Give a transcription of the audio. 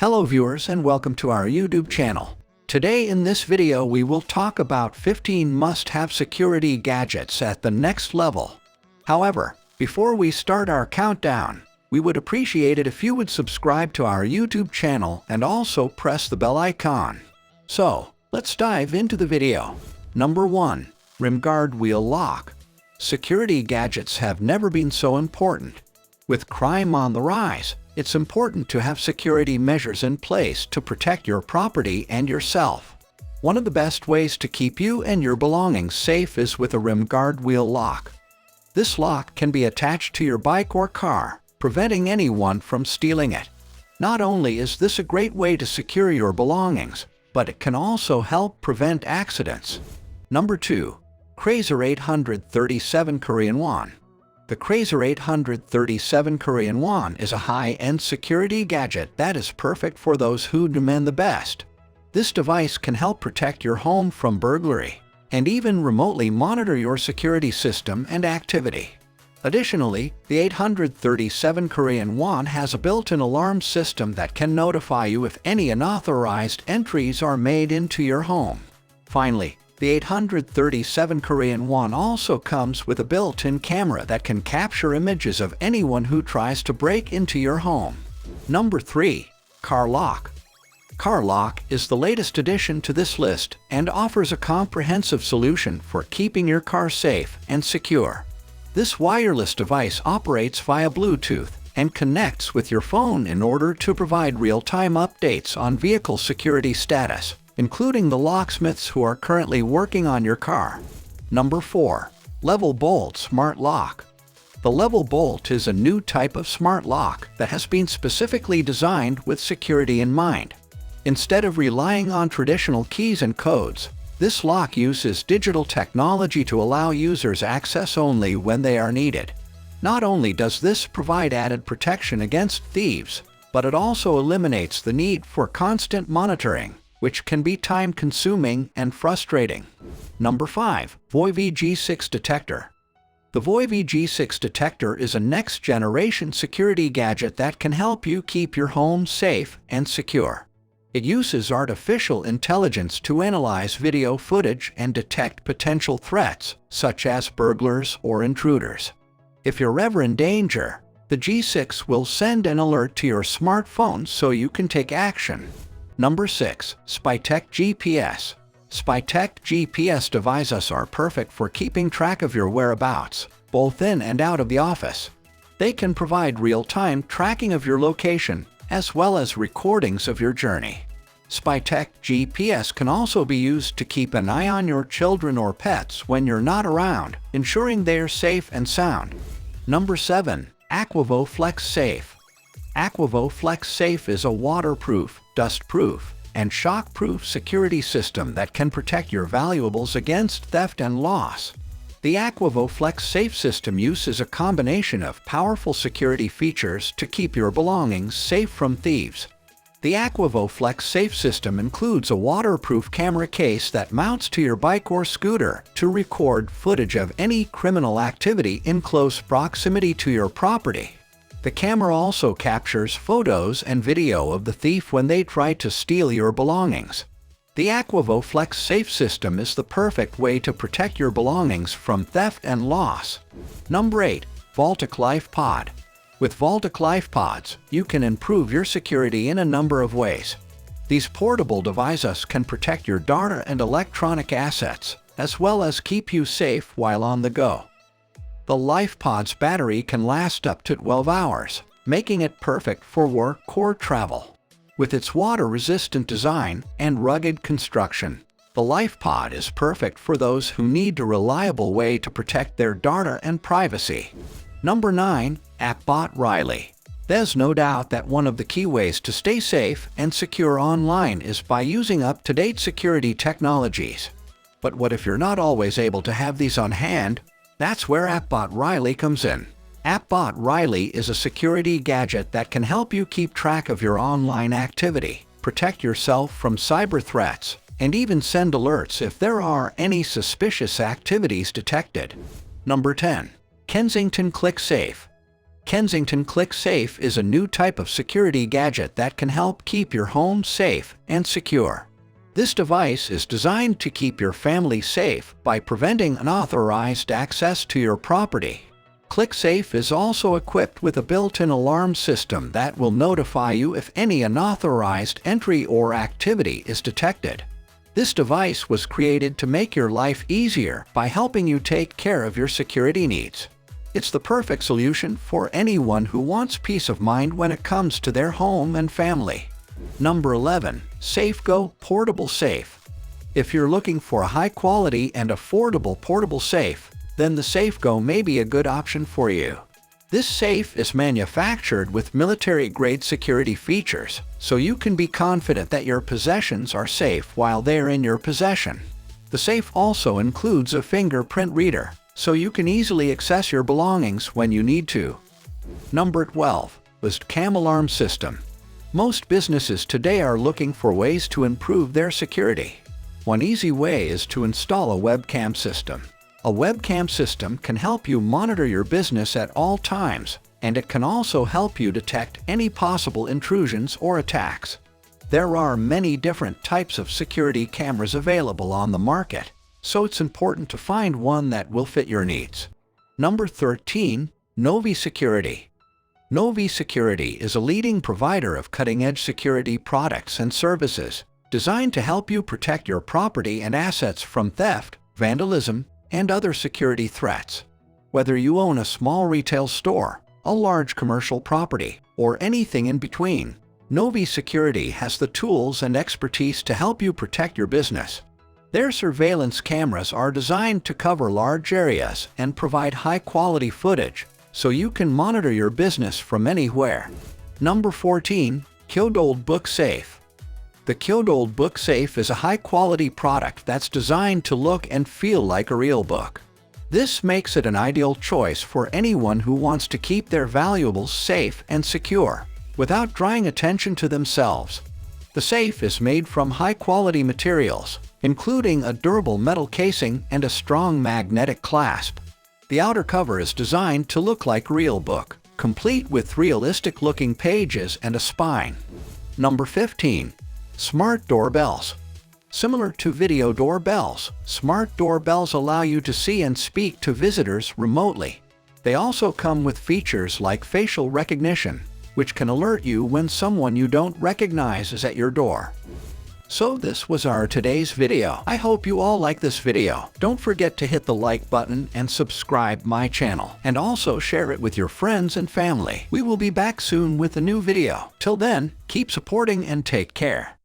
Hello viewers and welcome to our YouTube channel. Today in this video we will talk about 15 must-have security gadgets at the next level. However, before we start our countdown, we would appreciate it if you would subscribe to our YouTube channel and also press the bell icon. So, let's dive into the video. Number 1. RIMGARD Wheel Lock. Security gadgets have never been so important. With crime on the rise, it's important to have security measures in place to protect your property and yourself. One of the best ways to keep you and your belongings safe is with a RIMGARD wheel lock. This lock can be attached to your bike or car, preventing anyone from stealing it. Not only is this a great way to secure your belongings, but it can also help prevent accidents. Number 2. KRAZR 837 Korean Won. The KRAZR 837 Korean Won is a high-end security gadget that is perfect for those who demand the best. This device can help protect your home from burglary and even remotely monitor your security system and activity. Additionally, the 837 Korean Won has a built-in alarm system that can notify you if any unauthorized entries are made into your home. Finally, the 837 Korean Won also comes with a built-in camera that can capture images of anyone who tries to break into your home. Number 3. CARLOCK. CARLOCK is the latest addition to this list and offers a comprehensive solution for keeping your car safe and secure. This wireless device operates via Bluetooth and connects with your phone in order to provide real-time updates on vehicle security status, including the locksmiths who are currently working on your car. Number 4. Level Bolt Smart Lock. The Level Bolt is a new type of smart lock that has been specifically designed with security in mind. Instead of relying on traditional keys and codes, this lock uses digital technology to allow users access only when they are needed. Not only does this provide added protection against thieves, but it also eliminates the need for constant monitoring, which can be time-consuming and frustrating. Number 5. VOIVEY G6 Detector. The VOIVEY G6 Detector is a next-generation security gadget that can help you keep your home safe and secure. It uses artificial intelligence to analyze video footage and detect potential threats, such as burglars or intruders. If you're ever in danger, the G6 will send an alert to your smartphone so you can take action. Number 6. SPYTEC GPS. SPYTEC GPS devices are perfect for keeping track of your whereabouts, both in and out of the office. They can provide real-time tracking of your location, as well as recordings of your journey. SPYTEC GPS can also be used to keep an eye on your children or pets when you're not around, ensuring they are safe and sound. Number 7. APPBOT KLICKSAFE. APPBOT KLICKSAFE is a waterproof, dust-proof, and shock-proof security system that can protect your valuables against theft and loss. The APPBOT KLICKSAFE system uses a combination of powerful security features to keep your belongings safe from thieves. The APPBOT KLICKSAFE system includes a waterproof camera case that mounts to your bike or scooter to record footage of any criminal activity in close proximity to your property. The camera also captures photos and video of the thief when they try to steal your belongings. The APPBOT KLICKSAFE system is the perfect way to protect your belongings from theft and loss. Number 8. VOIVEY LifePod. With VOIVEY LifePods, you can improve your security in a number of ways. These portable devices can protect your data and electronic assets, as well as keep you safe while on the go. The LifePod's battery can last up to 12 hours, making it perfect for work or travel. With its water-resistant design and rugged construction, the LifePod is perfect for those who need a reliable way to protect their data and privacy. Number 9. APPBOT Riley. There's no doubt that one of the key ways to stay safe and secure online is by using up-to-date security technologies. But what if you're not always able to have these on hand? That's where APPBOT Riley comes in. APPBOT Riley is a security gadget that can help you keep track of your online activity, protect yourself from cyber threats, and even send alerts if there are any suspicious activities detected. Number 10. KENSINGTON CLICKSAFE. KENSINGTON ClickSafe is a new type of security gadget that can help keep your home safe and secure. This device is designed to keep your family safe by preventing unauthorized access to your property. ClickSafe is also equipped with a built-in alarm system that will notify you if any unauthorized entry or activity is detected. This device was created to make your life easier by helping you take care of your security needs. It's the perfect solution for anyone who wants peace of mind when it comes to their home and family. Number 11. SAFEGO Portable Safe. If you're looking for a high-quality and affordable portable safe, then the SAFEGO may be a good option for you. This safe is manufactured with military-grade security features, so you can be confident that your possessions are safe while they are in your possession. The safe also includes a fingerprint reader, so you can easily access your belongings when you need to. Number 12. WSDCAM Alarm System. Most businesses today are looking for ways to improve their security. One easy way is to install a webcam system. A webcam system can help you monitor your business at all times, and it can also help you detect any possible intrusions or attacks. There are many different types of security cameras available on the market, so it's important to find one that will fit your needs. Number 13. NOVI Security. NOVI Security is a leading provider of cutting-edge security products and services designed to help you protect your property and assets from theft, vandalism, and other security threats. Whether you own a small retail store, a large commercial property, or anything in between, NOVI Security has the tools and expertise to help you protect your business. Their surveillance cameras are designed to cover large areas and provide high-quality footage, so you can monitor your business from anywhere. Number 14. KYODOLED Book Safe. The KYODOLED Book Safe is a high-quality product that's designed to look and feel like a real book. This makes it an ideal choice for anyone who wants to keep their valuables safe and secure, without drawing attention to themselves. The safe is made from high-quality materials, including a durable metal casing and a strong magnetic clasp. The outer cover is designed to look like a real book, complete with realistic-looking pages and a spine. Number 15. Smart Doorbells. Similar to video doorbells, smart doorbells allow you to see and speak to visitors remotely. They also come with features like facial recognition, which can alert you when someone you don't recognize is at your door. So this was our today's video. I hope you all like this video. Don't forget to hit the like button and subscribe my channel, and also share it with your friends and family. We will be back soon with a new video. Till then, keep supporting and take care.